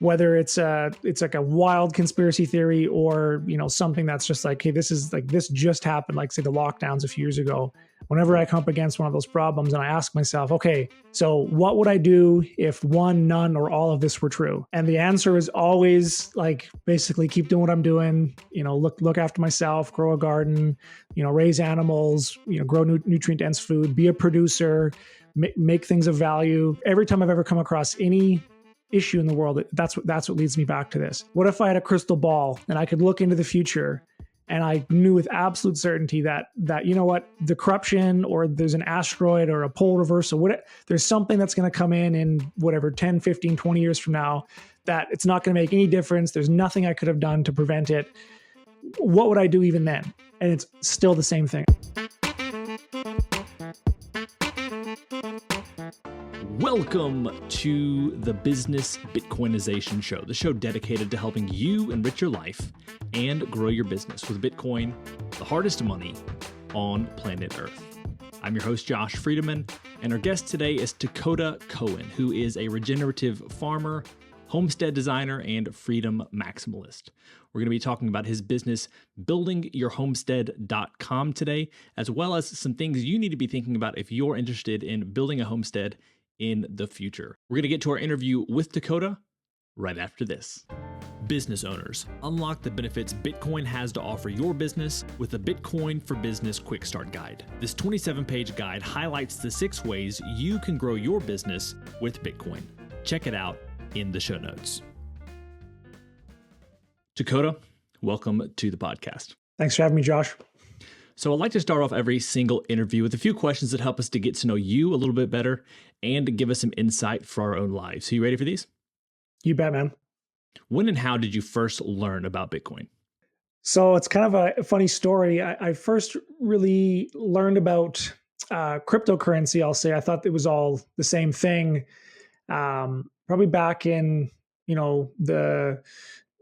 whether it's like a wild conspiracy theory or, something that's just like, hey, this just happened, like say the lockdowns a few years ago. Whenever I come up against one of those problems and I ask myself, okay, so what would I do if one, none, or all of this were true? And the answer is always like, basically keep doing what I'm doing, look after myself, grow a garden, raise animals, grow nutrient dense food, be a producer, make things of value. Every time I've ever come across any issue in the world, that's what leads me back to this. What if I had a crystal ball and I could look into the future and I knew with absolute certainty that the corruption, or there's an asteroid or a pole reversal, there's something that's going to come in whatever 10, 15, 20 years from now, that it's not going to make any difference. There's nothing I could have done to prevent it. What would I do even then? And it's still the same thing. Welcome to the Business Bitcoinization Show, the show dedicated to helping you enrich your life and grow your business with Bitcoin, the hardest money on planet Earth. I'm your host, Josh Friedemann, and our guest today is Takota Coen, who is a regenerative farmer, homestead designer, and freedom maximalist. We're going to be talking about his business, buildingyourhomestead.com today, as well as some things you need to be thinking about if you're interested in building a homestead in the future. We're going to get to our interview with Takota right after this. Business owners, unlock the benefits Bitcoin has to offer your business with the Bitcoin for Business Quick Start Guide. This 27-page guide highlights the 6 ways you can grow your business with Bitcoin. Check it out in the show notes. Takota, welcome to the podcast. Thanks for having me, Josh. So I'd like to start off every single interview with a few questions that help us to get to know you a little bit better and to give us some insight for our own lives. So you ready for these? You bet, man. When and how did you first learn about Bitcoin? So it's kind of a funny story. I first really learned about cryptocurrency, I'll say. I thought it was all the same thing. Probably back in, the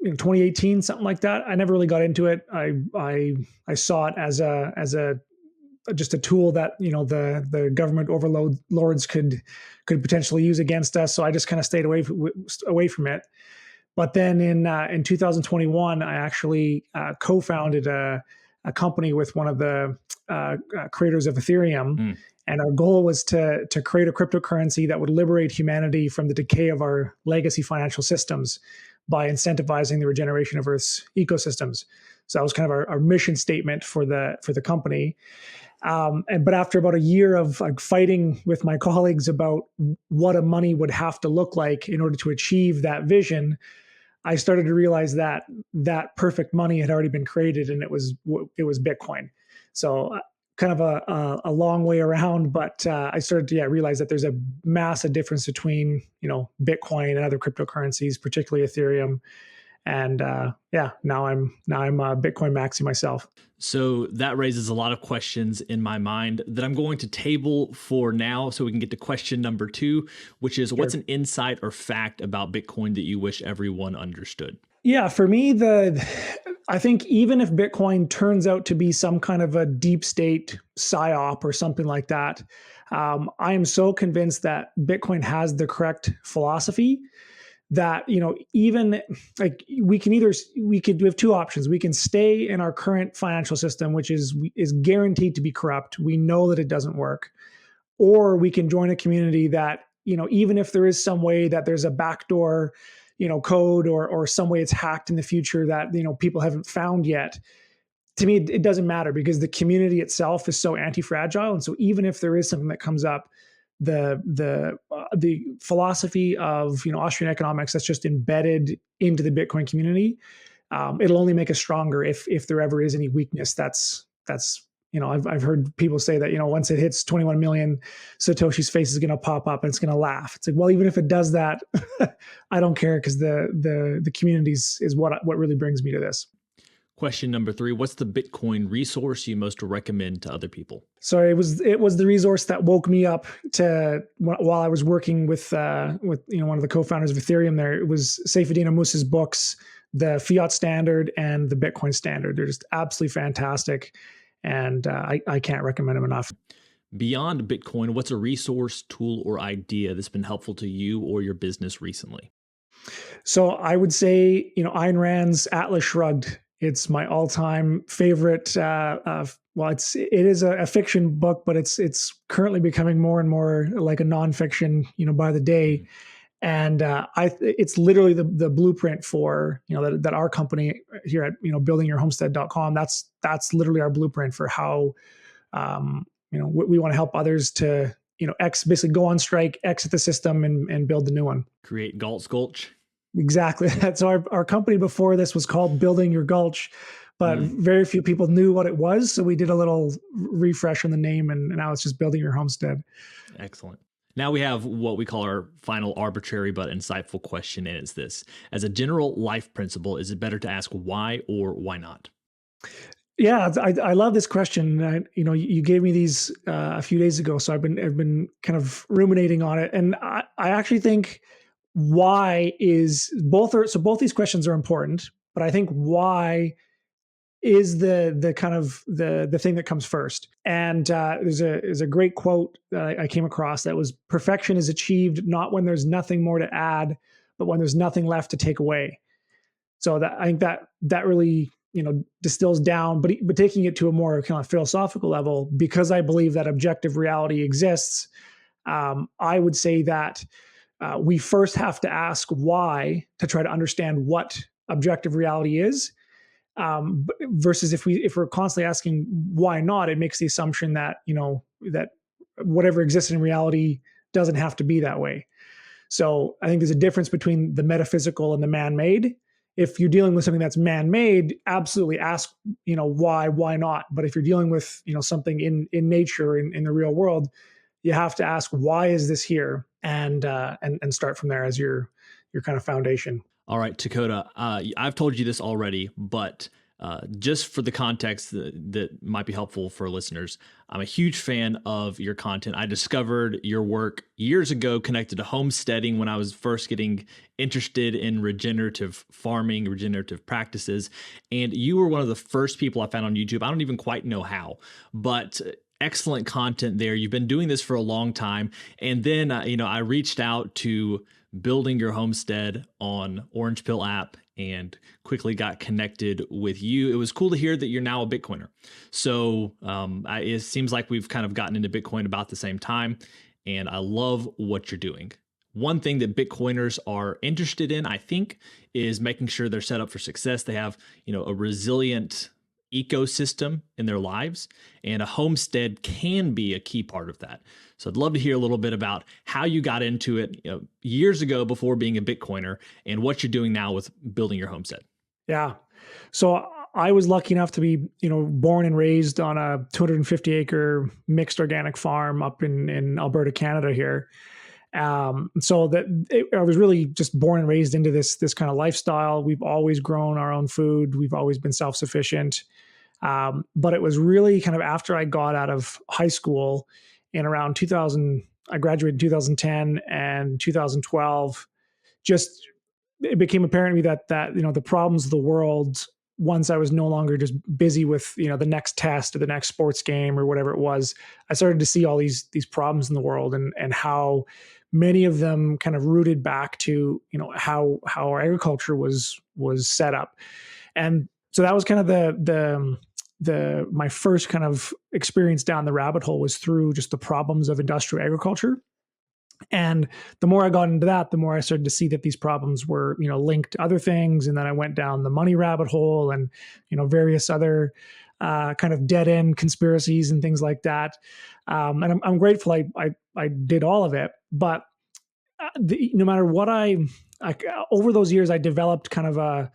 2018, something like that. I never really got into it. I saw it as just a tool that the government overlords could potentially use against us. So I just kind of stayed away from it. But then in 2021, I actually co-founded a company with one of the creators of Ethereum. And our goal was to create a cryptocurrency that would liberate humanity from the decay of our legacy financial systems by incentivizing the regeneration of Earth's ecosystems. So that was kind of our mission statement for the company. But after about a year of fighting with my colleagues about what a money would have to look like in order to achieve that vision, I started to realize that perfect money had already been created, and it was Bitcoin. So kind of a long way around, but I started to realize that there's a massive difference between Bitcoin and other cryptocurrencies, particularly Ethereum. And now I'm a Bitcoin maxi myself. So that raises a lot of questions in my mind that I'm going to table for now so we can get to question number 2, which is what's an insight or fact about Bitcoin that you wish everyone understood? Yeah, for me, I think even if Bitcoin turns out to be some kind of a deep state psyop or something like that, I am so convinced that Bitcoin has the correct philosophy that, even like we have 2 options. We can stay in our current financial system, which is guaranteed to be corrupt. We know that it doesn't work. Or we can join a community that, even if there is some way that there's a backdoor code or some way it's hacked in the future that, people haven't found yet. To me, it doesn't matter because the community itself is so antifragile. And so even if there is something that comes up, the philosophy of, Austrian economics that's just embedded into the Bitcoin community, it'll only make us stronger if there ever is any weakness. That's I've heard people say that, once it hits 21 million, Satoshi's face is going to pop up and it's going to laugh. It's like, well, even if it does that, I don't care because the communities is what really brings me to this. Question number 3, what's the Bitcoin resource you most recommend to other people? So it was the resource that woke me up while I was working with one of the co-founders of Ethereum there. It was Saifedean Ammous's books, the Fiat Standard and the Bitcoin Standard. They're just absolutely fantastic. And I can't recommend them enough. Beyond Bitcoin, what's a resource, tool, or idea that's been helpful to you or your business recently? So I would say, Ayn Rand's Atlas Shrugged. It's my all-time favorite. Well, it is a fiction book, but it's currently becoming more and more like a nonfiction, by the day. And it's literally the blueprint for that our company here at buildingyourhomestead.com. That's literally our blueprint for how we want to help others to basically go on strike, exit the system, and build the new one. Create Galt's Gulch. Exactly. So our company before this was called Building Your Gulch, but very few people knew what it was. So we did a little refresh on the name, and now it's just Building Your Homestead. Excellent. Now we have what we call our final arbitrary but insightful question, and it's this. As a general life principle, is it better to ask why or why not? Yeah, I love this question. You gave me these a few days ago, so I've been kind of ruminating on it, and I actually think why is both these questions are important, but I think why is the kind of the thing that comes first. And there's a great quote that I came across that was, perfection is achieved not when there's nothing more to add, but when there's nothing left to take away. So I think that really distills down, but taking it to a more kind of philosophical level, because I believe that objective reality exists. I would say that we first have to ask why to try to understand what objective reality is. Versus if we're constantly asking why not, it makes the assumption that that whatever exists in reality doesn't have to be that way. So I think there's a difference between the metaphysical and the man-made. If you're dealing with something that's man-made, absolutely ask why not. But if you're dealing with something in nature, in the real world, you have to ask why is this here, and start from there as your kind of foundation. All right, Takota, I've told you this already, but just for the context that might be helpful for listeners, I'm a huge fan of your content. I discovered your work years ago connected to homesteading when I was first getting interested in regenerative farming, regenerative practices. And you were one of the first people I found on YouTube. I don't even quite know how, but excellent content there. You've been doing this for a long time. And then, I reached out to Building Your Homestead on Orange Pill app and quickly got connected with you. It was cool to hear that you're now a Bitcoiner. So it seems like we've kind of gotten into Bitcoin about the same time, and I love what you're doing. One thing that Bitcoiners are interested in, I think, is making sure they're set up for success. They have, a resilient ecosystem in their lives, and a homestead can be a key part of that. So I'd love to hear a little bit about how you got into it years ago before being a Bitcoiner, and what you're doing now with Building Your Homestead. Yeah. So I was lucky enough to be, born and raised on a 250 acre mixed organic farm up in Alberta, Canada here. So I was really just born and raised into this kind of lifestyle. We've always grown our own food. We've always been self-sufficient. But it was really kind of after I got out of high school in around 2000, I graduated in 2010 and 2012, just it became apparent to me that the problems of the world, once I was no longer just busy with the next test or the next sports game or whatever it was, I started to see all these problems in the world, and how many of them kind of rooted back to how our agriculture was set up. And so that was kind of my first kind of experience down the rabbit hole, was through just the problems of industrial agriculture. And the more I got into that, the more I started to see that these problems were, linked to other things. And then I went down the money rabbit hole and, various other kind of dead end conspiracies and things like that. And I'm grateful I did all of it. But no matter what over those years, I developed kind of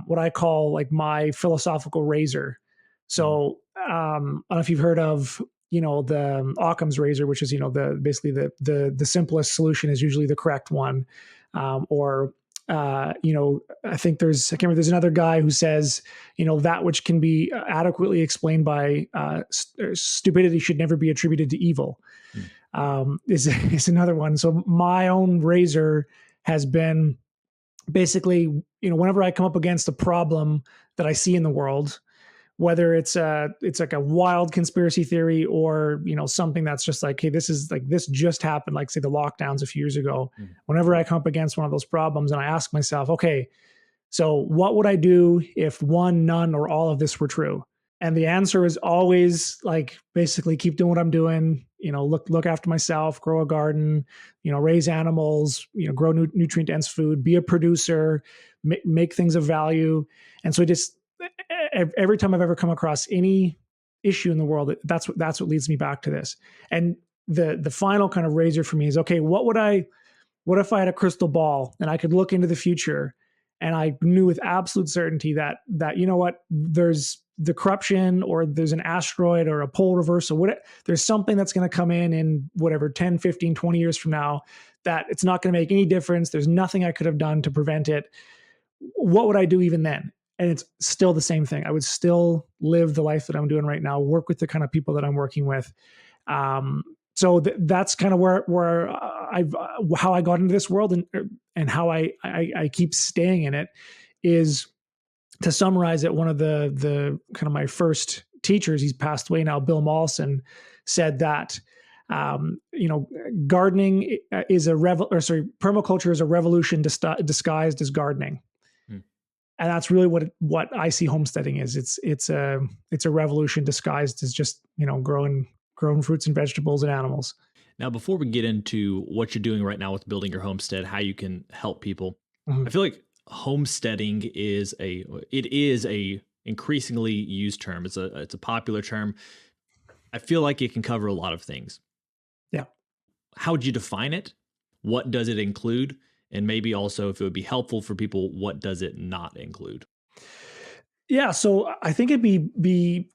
what I call like my philosophical razor. So I don't know if you've heard of the Occam's razor, which is basically the simplest solution is usually the correct one. I think I can't remember, there's another guy who says that which can be adequately explained by stupidity should never be attributed to evil. Is another one. So my own razor has been basically, whenever I come up against a problem that I see in the world, whether it's like a wild conspiracy theory or, something that's just like, hey, this just happened, like say the lockdowns a few years ago. Mm. Whenever I come up against one of those problems and I ask myself, okay, so what would I do if one, none, or all of this were true? And the answer is always like basically keep doing what I'm doing, look after myself, grow a garden, raise animals, grow nutrient dense food, be a producer, make things of value. And so just every time I've ever come across any issue in the world, that's what leads me back to this. And the final kind of razor for me is, okay, what if I had a crystal ball and I could look into the future and I knew with absolute certainty that there's the corruption, or there's an asteroid or a pole reversal, there's something that's going to come in whatever 10, 15, 20 years from now, that it's not going to make any difference. There's nothing I could have done to prevent it. What would I do even then? And it's still the same thing. I would still live the life that I'm doing right now, work with the kind of people that I'm working with. So that's kind of where how I got into this world, and how I keep staying in it is, to summarize it, one of the kind of my first teachers, he's passed away now, Bill Mollison, said that gardening is permaculture is a revolution disguised as gardening. And that's really what I see homesteading is. It's a revolution disguised as just growing fruits and vegetables and animals. Now, before we get into what you're doing right now with Building Your Homestead, how you can help people, Mm-hmm. I feel like homesteading is a increasingly used term. It's a popular term. I feel like it can cover a lot of things. Yeah. How would you define it? What does it include? And maybe also, if it would be helpful for people, what does it not include? Yeah. So I think it'd be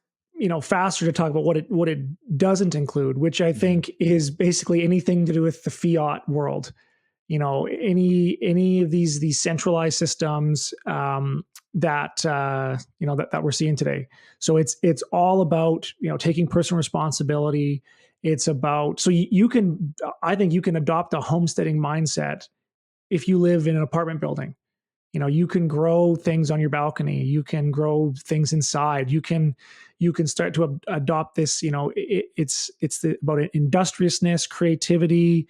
faster to talk about what it doesn't include, which I think is basically anything to do with the fiat world. Any of these centralized systems that we're seeing today. So it's all about taking personal responsibility. It's about, so I think you can adopt a homesteading mindset if you live in an apartment building. You can grow things on your balcony. You can grow things inside. You can start to adopt this. It's about industriousness, creativity,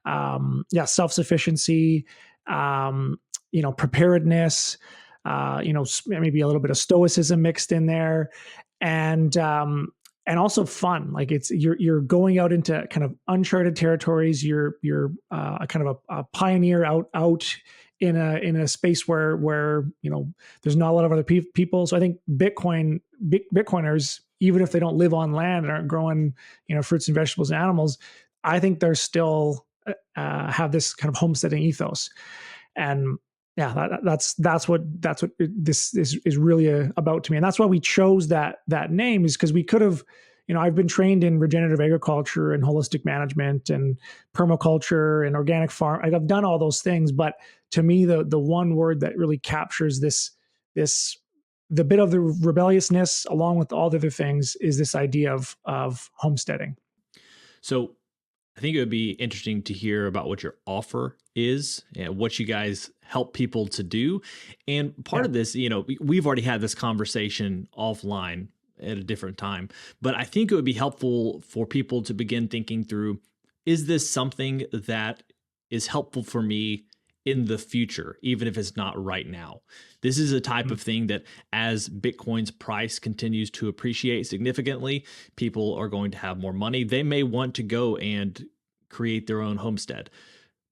self-sufficiency, preparedness, maybe a little bit of stoicism mixed in there, and also fun. Like you're going out into kind of uncharted territories. You're a kind of a pioneer out in a space where there's not a lot of other people. So I think Bitcoiners, even if they don't live on land and aren't growing fruits and vegetables and animals, I think they're still have this kind of homesteading ethos. And that's what this is really about to me. And that's why we chose that name, is because we could have, I've been trained in regenerative agriculture and holistic management and permaculture and organic farm. I've done all those things, but to me, the one word that really captures the bit of the rebelliousness along with all the other things is this idea of homesteading. So I think it would be interesting to hear about what your offer is and what you guys help people to do. And part of this, we've already had this conversation offline at a different time, but I think it would be helpful for people to begin thinking through, is this something that is helpful for me in the future, even if it's not right now? This is a type of thing that, as Bitcoin's price continues to appreciate significantly, people are going to have more money. They may want to go and create their own homestead.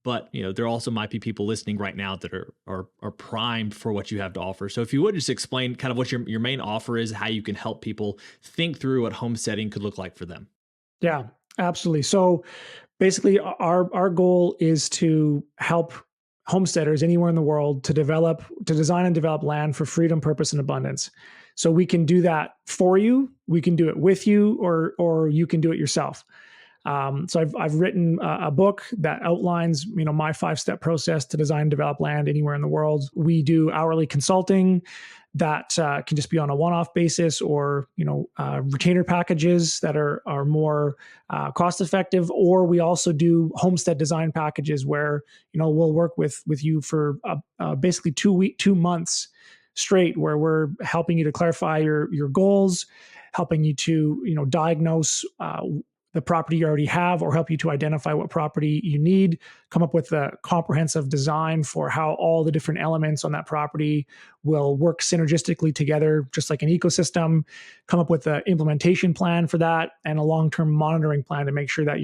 But there also might be people listening right now that are primed for what you have to offer. So if you would just explain kind of what your main offer is, how you can help people think through what homesteading could look like for them. Yeah, absolutely. So basically, our goal is to help homesteaders anywhere in the world to design and develop land for freedom, purpose, and abundance. So we can do that for you. We can do it with you, or you can do it yourself. So I've written a book that outlines, my 5-step process to design and develop land anywhere in the world. We do hourly consulting that can just be on a one-off basis, or retainer packages that are more cost-effective. Or we also do homestead design packages where we'll work with you for basically 2 months straight, where we're helping you to clarify your goals, helping you to, diagnose the property you already have, or help you to identify what property you need, come up with a comprehensive design for how all the different elements on that property will work synergistically together, just like an ecosystem, come up with an implementation plan for that and a long-term monitoring plan to make sure that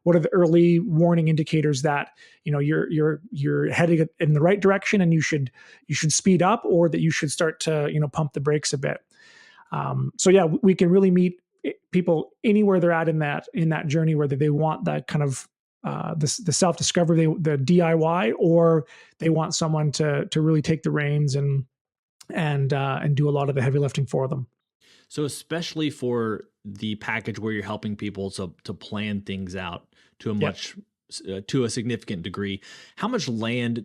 what are the early warning indicators that, you're heading in the right direction and you should speed up, or that you should start to, pump the brakes a bit. So yeah, we can really meet people anywhere they're at in that journey, whether they want that kind of the self-discovery, the DIY, or they want someone to really take the reins and do a lot of the heavy lifting for them. So especially for the package where you're helping people to plan things out to a significant degree, how much land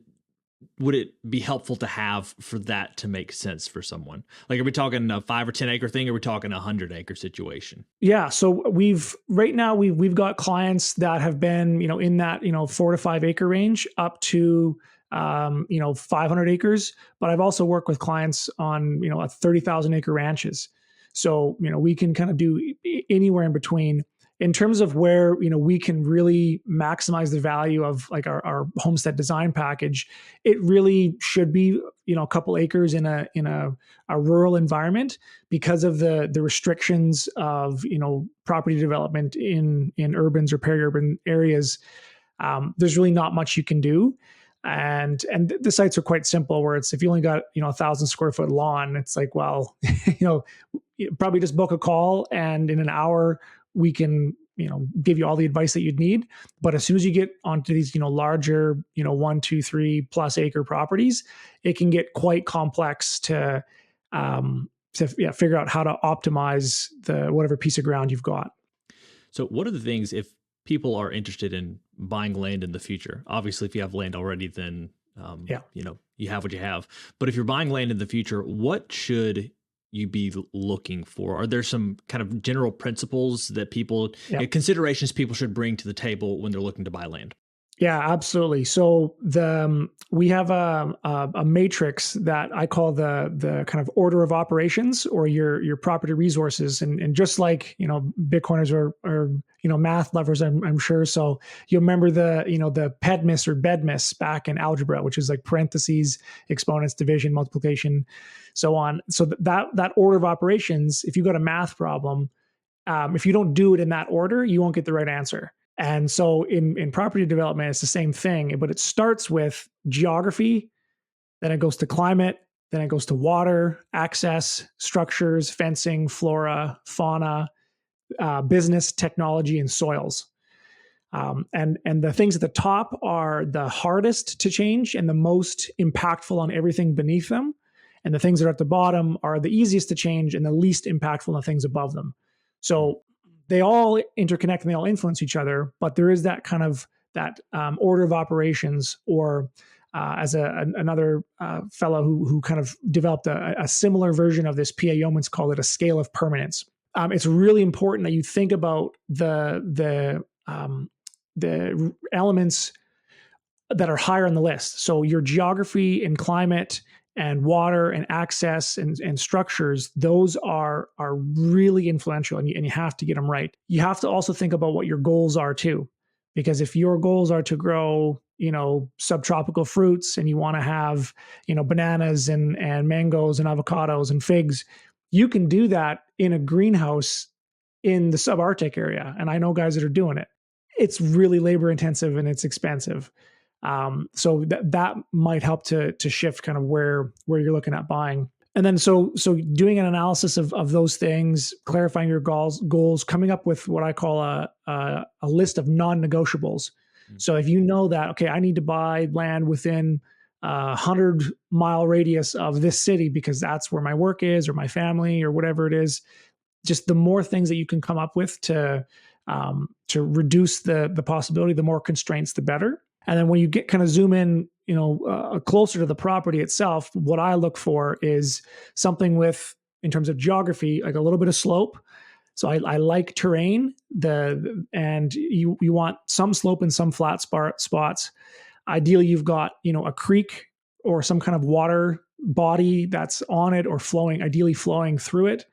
would it be helpful to have for that to make sense for someone? Like, are we talking a 5 or 10 acre thing? Or are we talking a 100-acre situation? Yeah. So we've got clients that have been, in that, 4 to 5 acre range up to, 500 acres, but I've also worked with clients on, 30,000 acre ranches. So, we can kind of do anywhere in between. In terms of where, we can really maximize the value of like our homestead design package, it really should be, a couple acres in a rural environment, because of the restrictions of, property development in urbans or peri-urban areas. There's really not much you can do. And the sites are quite simple, where it's, if you only got, 1,000 square foot lawn, it's like, well, probably just book a call and in an hour we can, give you all the advice that you'd need. But as soon as you get onto these, larger, 1, 2, 3 plus acre properties, it can get quite complex to figure out how to optimize whatever piece of ground you've got. So what are the things, if people are interested in buying land in the future? Obviously, if you have land already, then, you have what you have. But if you're buying land in the future, what should you be looking for? Are there some kind of general principles that considerations people should bring to the table when they're looking to buy land? Yeah, absolutely. So we have a matrix that I call the kind of order of operations, or your property resources, and just like Bitcoiners are math lovers, I'm sure. So you remember the PEDMIS or BEDMIS back in algebra, which is like parentheses, exponents, division, multiplication, so on. So that order of operations, if you got a math problem, if you don't do it in that order, you won't get the right answer. And so in property development, it's the same thing, but it starts with geography, then it goes to climate, then it goes to water, access, structures, fencing, flora, fauna, business, technology, and soils. And the things at the top are the hardest to change and the most impactful on everything beneath them. And the things that are at the bottom are the easiest to change and the least impactful on the things above them. So they all interconnect and they all influence each other, but there is that kind of order of operations, or as another fellow who kind of developed a similar version of this, P.A. Yeomans called it a scale of permanence. It's really important that you think about the elements that are higher on the list. So your geography and climate and water and access and structures, those are really influential, and you have to get them right. You have to also think about what your goals are too, because if your goals are to grow, subtropical fruits, and you want to have, bananas and mangoes and avocados and figs, you can do that in a greenhouse in the subarctic area. And I know guys that are doing it. It's really labor intensive and it's expensive. So that might help to shift kind of where you're looking at buying. And then so doing an analysis of those things, clarifying your goals, coming up with what I call a list of non-negotiables. Mm-hmm. So if you know that, okay, I need to buy land within 100-mile radius of this city because that's where my work is or my family or whatever it is, just the more things that you can come up with to reduce the possibility, the more constraints, the better. And then when you get kind of zoom in, closer to the property itself, what I look for is something with, in terms of geography, like a little bit of slope. So I like terrain, and you want some slope and some flat spots. Ideally, you've got, a creek or some kind of water body that's on it or flowing, ideally flowing through it,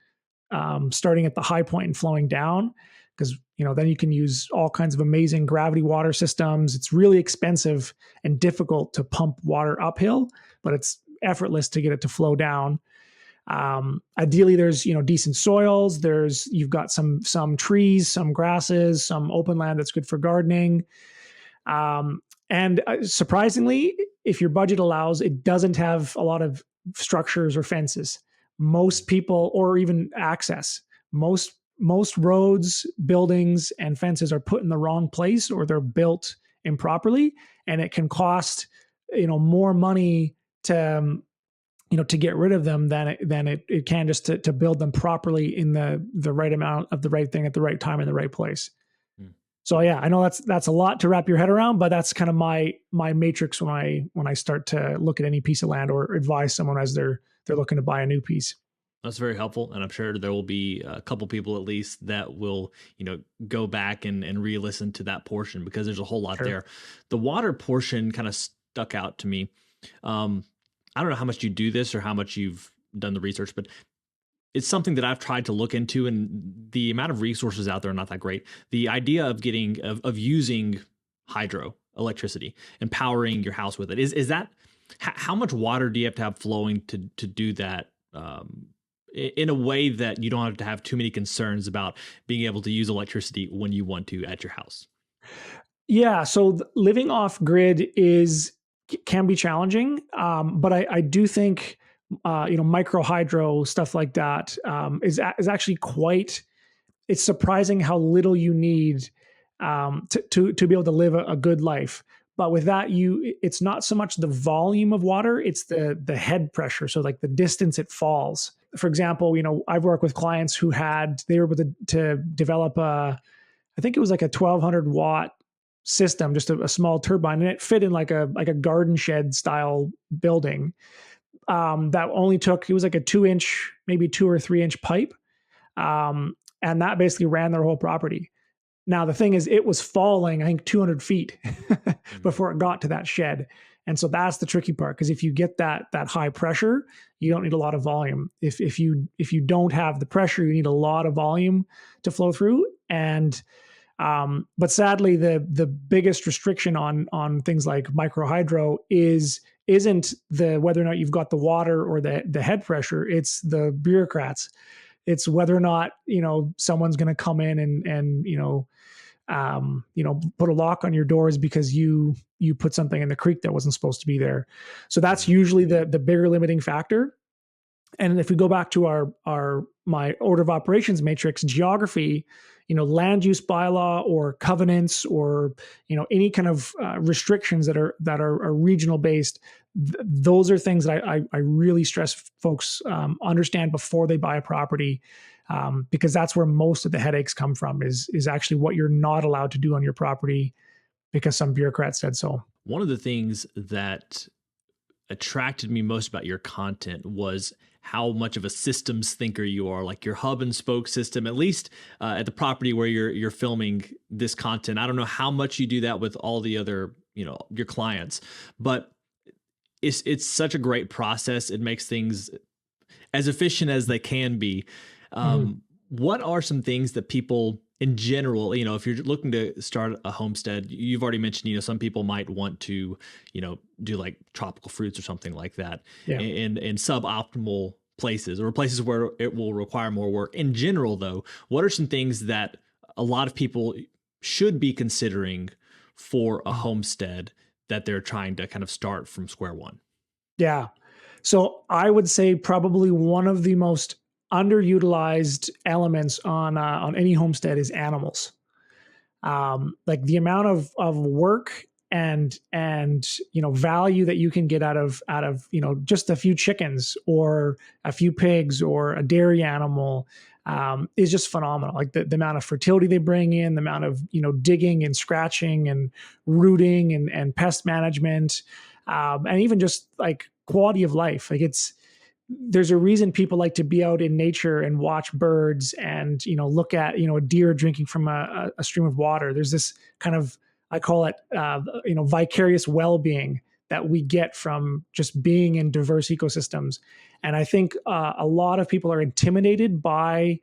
starting at the high point and flowing down. Because, then you can use all kinds of amazing gravity water systems. It's really expensive and difficult to pump water uphill, but it's effortless to get it to flow down. Ideally, there's decent soils. You've got some trees, some grasses, some open land that's good for gardening. And surprisingly, if your budget allows, it doesn't have a lot of structures or fences. Most people, or even access, most roads, buildings, and fences are put in the wrong place, or they're built improperly, and it can cost more money to get rid of them than it can just to build them properly in the right amount of the right thing at the right time in the right place. So yeah, I know that's a lot to wrap your head around, but that's kind of my matrix when I start to look at any piece of land or advise someone as they're looking to buy a new piece. That's very helpful. And I'm sure there will be a couple people at least that will, go back and re-listen to that portion, because there's a whole lot there. The water portion kind of stuck out to me. I don't know how much you do this or how much you've done the research, but it's something that I've tried to look into, and the amount of resources out there are not that great. The idea of using hydro electricity and powering your house with it is that how much water do you have to have flowing to do that? In a way that you don't have to have too many concerns about being able to use electricity when you want to at your house. Yeah. So living off grid can be challenging. But I do think, micro hydro stuff like that, is actually it's surprising how little you need, to be able to live a good life. But with that, it's not so much the volume of water, it's the head pressure. So like the distance it falls. For example, I've worked with clients they were able to develop I think it was like a 1,200 watt system, just a small turbine, and it fit in like a garden shed style building. That only it was like a 2-inch, maybe 2 or 3-inch pipe. And that basically ran their whole property. Now, the thing is, it was falling, I think, 200 feet before it got to that shed. And so that's the tricky part, because if you get that high pressure, you don't need a lot of volume. If you don't have the pressure, you need a lot of volume to flow through. And but sadly, the biggest restriction on things like micro hydro isn't whether or not you've got the water or the head pressure. It's the bureaucrats. It's whether or not someone's going to come in and put a lock on your doors because you put something in the creek that wasn't supposed to be there. So that's usually the bigger limiting factor. And if we go back to my order of operations matrix, geography, land use bylaw or covenants or any kind of restrictions that are regional based, those are things that I really stress folks understand before they buy a property, because that's where most of the headaches come from, is actually what you're not allowed to do on your property because some bureaucrat said so. One of the things that attracted me most about your content was how much of a systems thinker you are, like your hub and spoke system, at least at the property where you're filming this content. I don't know how much you do that with all the other, your clients, but it's such a great process. It makes things as efficient as they can be. What are some things that people in general, if you're looking to start a homestead, you've already mentioned, some people might want to, do like tropical fruits or something like that, in suboptimal places or places where it will require more work. In general, though, what are some things that a lot of people should be considering for a homestead that they're trying to kind of start from square one? Yeah. So I would say probably one of the most underutilized elements on any homestead is animals. Like the amount of work and value that you can get out of just a few chickens or a few pigs or a dairy animal is just phenomenal. Like the amount of fertility they bring in, the amount of digging and scratching and rooting and pest management, and even just like quality of life. Like there's a reason people like to be out in nature and watch birds and, look at, a deer drinking from a stream of water. There's this kind of, I call it, vicarious well-being that we get from just being in diverse ecosystems. And I think a lot of people are intimidated by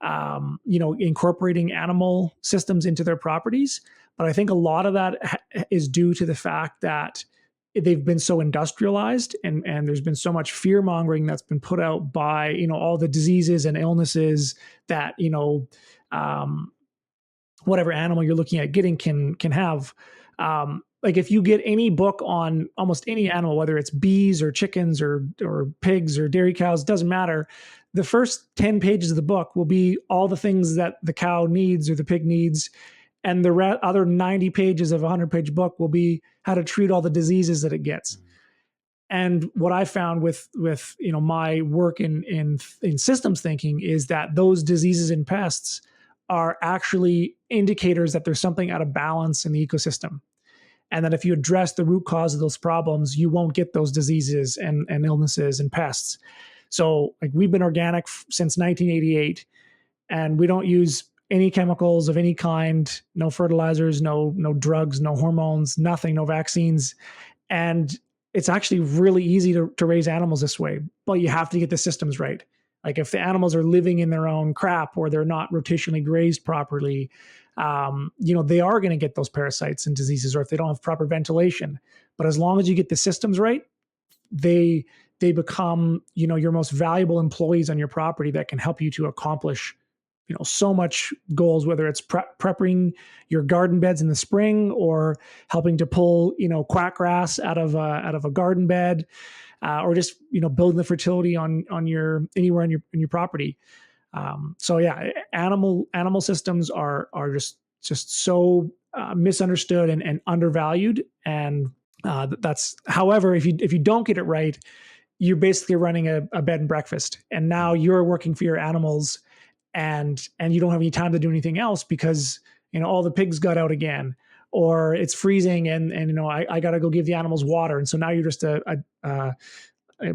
incorporating animal systems into their properties. But I think a lot of that is due to the fact that they've been so industrialized, and there's been so much fear mongering that's been put out by, all the diseases and illnesses that, whatever animal you're looking at getting can have. Like if you get any book on almost any animal, whether it's bees or chickens or pigs or dairy cows, doesn't matter. The first 10 pages of the book will be all the things that the cow needs or the pig needs. And the other 90 pages of a 100-page book will be how to treat all the diseases that it gets. And what I found with my work in systems thinking is that those diseases and pests are actually indicators that there's something out of balance in the ecosystem. And that if you address the root cause of those problems, you won't get those diseases and illnesses and pests. So like we've been organic since 1988, and we don't use any chemicals of any kind, no fertilizers, no drugs, no hormones, nothing, no vaccines. And it's actually really easy to raise animals this way, but you have to get the systems right. Like if the animals are living in their own crap or they're not rotationally grazed properly, they are going to get those parasites and diseases, or if they don't have proper ventilation. But as long as you get the systems right, they become, your most valuable employees on your property that can help you to accomplish, so much goals, whether it's prepping your garden beds in the spring or helping to pull, quack grass out of a garden bed, or just, building the fertility on your anywhere in your property. So yeah, animal systems are just so misunderstood and undervalued. And that's, however, if you don't get it right, you're basically running a bed and breakfast, and now you're working for your animals, and you don't have any time to do anything else because all the pigs got out again, or it's freezing and I got to go give the animals water, and so now you're just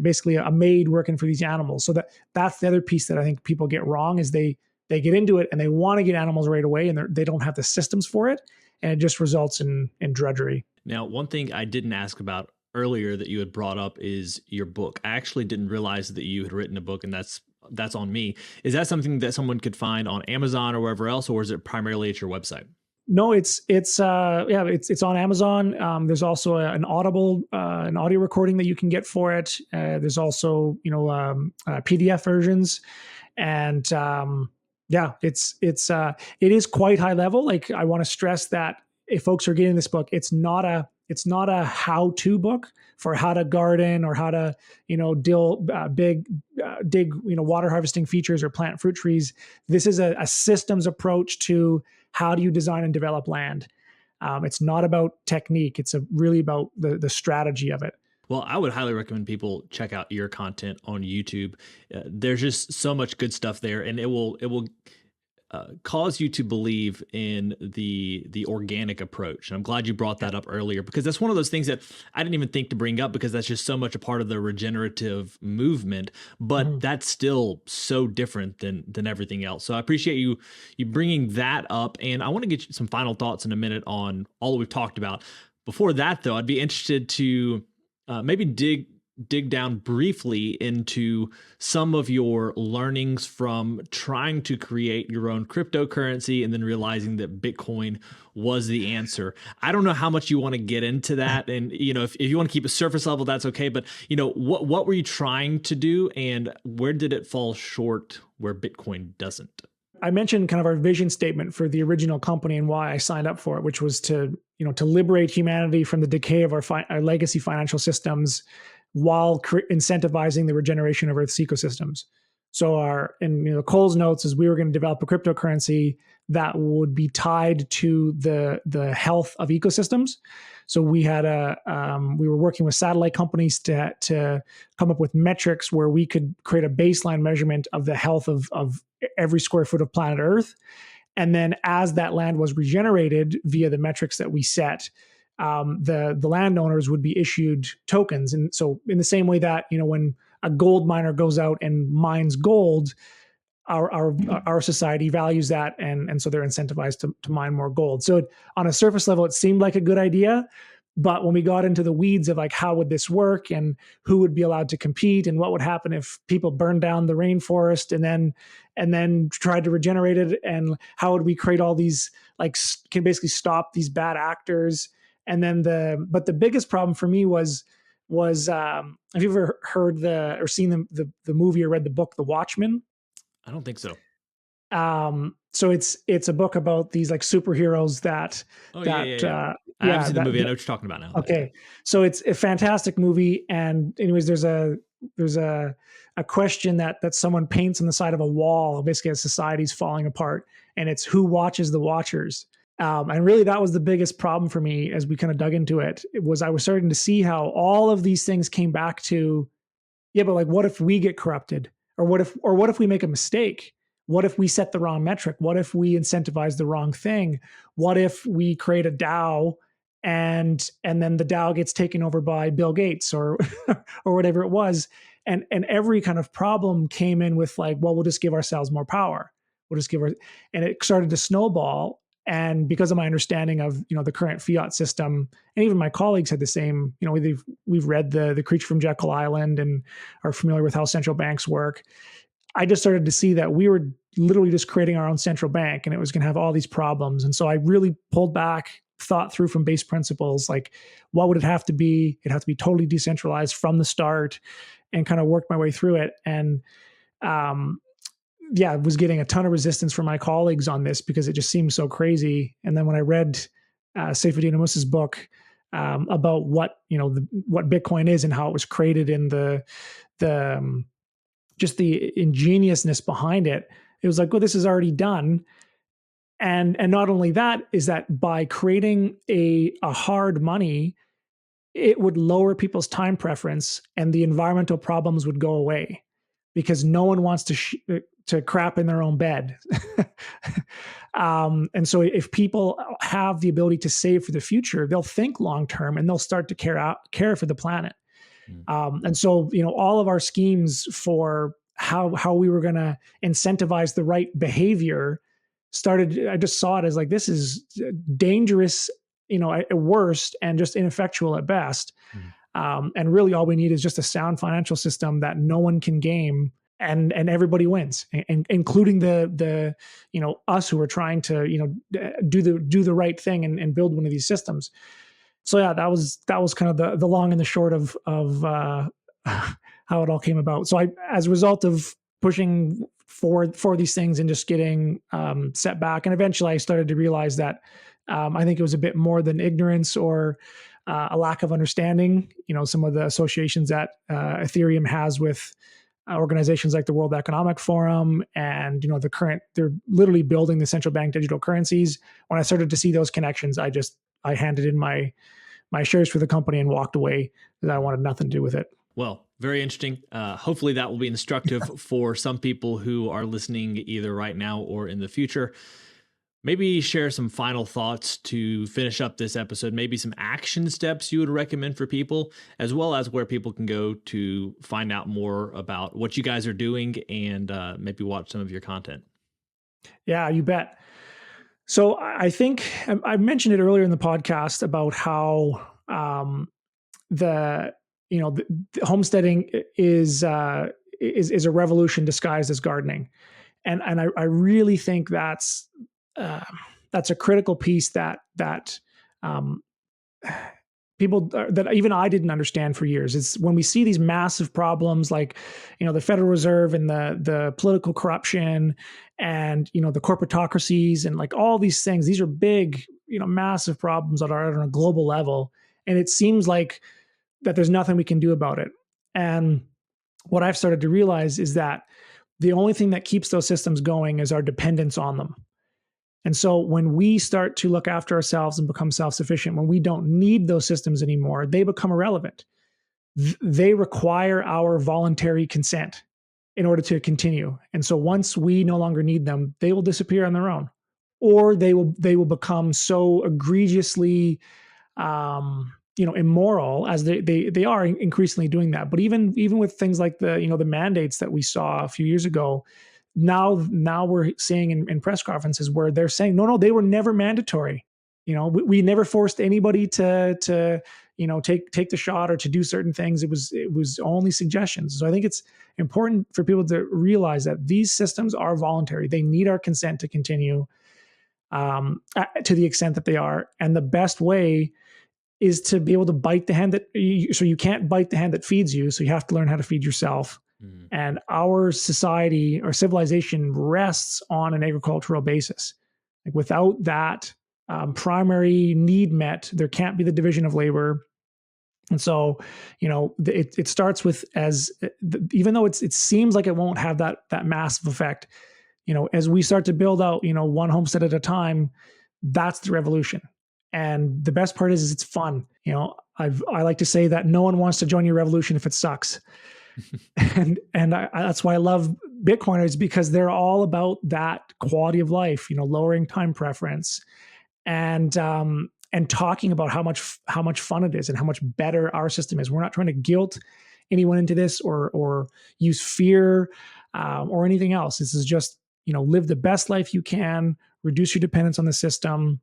basically a maid working for these animals. So that's the other piece that I think people get wrong is they get into it and they want to get animals right away, and they don't have the systems for it, and it just results in drudgery. Now, one thing I didn't ask about earlier that you had brought up is your book. I actually didn't realize that you had written a book, and that's on me. Is that something that someone could find on Amazon or wherever else, or is it primarily at your website? No, it's on Amazon. There's also an audio recording that you can get for it. There's also PDF versions, and it is quite high level. Like I want to stress that if folks are getting this book, it's not a how-to book for how to garden or how to dig water harvesting features or plant fruit trees. This is a systems approach to how do you design and develop land. It's not about technique. It's really about the strategy of it. Well, I would highly recommend people check out your content on YouTube. There's just so much good stuff there, and it will cause you to believe in the organic approach. And I'm glad you brought that up earlier, because that's one of those things that I didn't even think to bring up, because that's just so much a part of the regenerative movement, but that's still so different than everything else. So I appreciate you bringing that up. And I want to get you some final thoughts in a minute on all that we've talked about. Before that, though, I'd be interested to maybe dig down briefly into some of your learnings from trying to create your own cryptocurrency and then realizing that Bitcoin was the answer. I don't know how much you want to get into that. And, if you want to keep a surface level, that's okay. But, what were you trying to do, and where did it fall short where Bitcoin doesn't? I mentioned kind of our vision statement for the original company and why I signed up for it, which was to liberate humanity from the decay of our legacy financial systems, while incentivizing the regeneration of Earth's ecosystems. So Cole's notes is we were going to develop a cryptocurrency that would be tied to the health of ecosystems. So we had we were working with satellite companies to come up with metrics where we could create a baseline measurement of the health of every square foot of planet Earth. And then as that land was regenerated via the metrics that we set, the landowners would be issued tokens. And so in the same way that, when a gold miner goes out and mines gold, our society values that. And so they're incentivized to mine more gold. So on a surface level, it seemed like a good idea. But when we got into the weeds of like, how would this work and who would be allowed to compete and what would happen if people burned down the rainforest and then tried to regenerate it, and how would we create all these, like, can basically stop these bad actors. And then but the biggest problem for me was have you ever heard or seen the movie or read the book, The Watchmen? I don't think so. So it's a book about these like superheroes that Oh, that yeah. I haven't seen the movie. I know that what you're talking about now. okay. So it's a fantastic movie. And anyways, there's a question that someone paints on the side of a wall, basically as society's falling apart, and it's who watches the watchers. And really, that was the biggest problem for me as we kind of dug into it. I was starting to see how all of these things came back to, yeah, but like, what if we get corrupted, or what if we make a mistake? What if we set the wrong metric? What if we incentivize the wrong thing? What if we create a DAO and then the DAO gets taken over by Bill Gates or or whatever it was? And every kind of problem came in with like, well, we'll just give ourselves more power. And it started to snowball. And because of my understanding of, the current fiat system, and even my colleagues had the same, we've read the Creature from Jekyll Island and are familiar with how central banks work. I just started to see that we were literally just creating our own central bank, and it was going to have all these problems. And so I really pulled back, thought through from base principles, like, what would it have to be? It'd have to be totally decentralized from the start, and kind of worked my way through it. And I was getting a ton of resistance from my colleagues on this because it just seemed so crazy. And then when I read Seyfuddin Ammus's book about what Bitcoin is and how it was created, in the just the ingeniousness behind it, it was like, well, this is already done. And not only that, is that by creating a hard money, it would lower people's time preference and the environmental problems would go away, because no one wants to crap in their own bed. And so if people have the ability to save for the future, they'll think long-term and they'll start to care for the planet. And so, all of our schemes for how we were going to incentivize the right behavior I just saw it as like, this is dangerous, at worst, and just ineffectual at best. And really all we need is just a sound financial system that no one can game, and everybody wins, including the us who are trying to, do the right thing and build one of these systems. So yeah, that was kind of the long and the short of how it all came about. So as a result of pushing for these things and just getting set back, and eventually I started to realize that I think it was a bit more than ignorance or a lack of understanding. Some of the associations that Ethereum has with organizations like the World Economic Forum, and they're literally building the central bank digital currencies. When I started to see those connections, I handed in my shares for the company and walked away because I wanted nothing to do with it. Well, very interesting. Hopefully that will be instructive for some people who are listening either right now or in the future. Maybe share some final thoughts to finish up this episode, maybe some action steps you would recommend for people, as well as where people can go to find out more about what you guys are doing and maybe watch some of your content. Yeah, you bet. So I think I mentioned it earlier in the podcast about how the homesteading is a revolution disguised as gardening, and I really think that's a critical piece that people that even I didn't understand for years. It's when we see these massive problems like, the Federal Reserve and the political corruption and, the corporatocracies and like all these things, these are big, massive problems that are on a global level. And it seems like that there's nothing we can do about it. And what I've started to realize is that the only thing that keeps those systems going is our dependence on them. And so when we start to look after ourselves and become self-sufficient, when we don't need those systems anymore, they become irrelevant. They require our voluntary consent in order to continue. And so once we no longer need them, they will disappear on their own, or they will become so egregiously immoral, as they are increasingly doing that. But even with things like the mandates that we saw a few years ago, now we're seeing in press conferences where they're saying, no, they were never mandatory. We never forced anybody to take the shot or to do certain things. It was only suggestions. So I think it's important for people to realize that these systems are voluntary. They need our consent to continue, to the extent that they are. And the best way is to be able to bite the hand so you can't bite the hand that feeds you. So you have to learn how to feed yourself. Mm. And our society, our civilization rests on an agricultural basis. Like without that primary need met, there can't be the division of labor. And so, it starts with even though it seems like it won't have that massive effect, as we start to build out, one homestead at a time, that's the revolution. And the best part is it's fun. I like to say that no one wants to join your revolution if it sucks. and that's why I love Bitcoiners, because they're all about that quality of life, lowering time preference and talking about how much fun it is and how much better our system is. We're not trying to guilt anyone into this or use fear or anything else. This is just, live the best life you can, reduce your dependence on the system,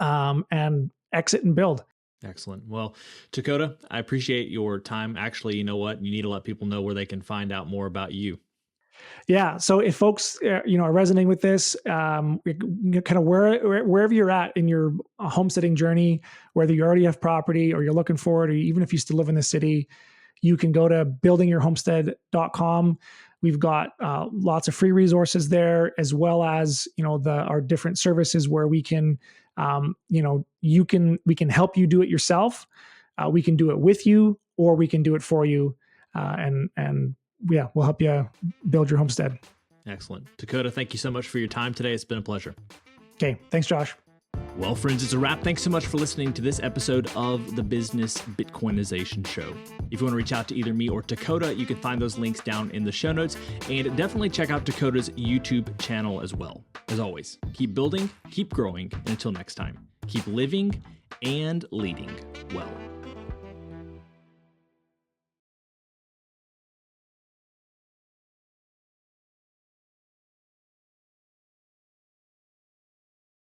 and exit and build. Excellent. Well, Takota, I appreciate your time. Actually, you know what? You need to let people know where they can find out more about you. Yeah. So if folks, are resonating with this, kind of wherever you're at in your homesteading journey, whether you already have property or you're looking for it, or even if you still live in the city, you can go to buildingyourhomestead.com. We've got lots of free resources there, as well as, our different services where we can, we can help you do it yourself. We can do it with you, or we can do it for you. We'll help you build your homestead. Excellent. Takota, thank you so much for your time today. It's been a pleasure. Okay. Thanks, Josh. Well, friends, it's a wrap. Thanks so much for listening to this episode of the Business Bitcoinization Show. If you want to reach out to either me or Takota, you can find those links down in the show notes, and definitely check out Takota's YouTube channel as well. As always, keep building, keep growing, and until next time, keep living and leading well.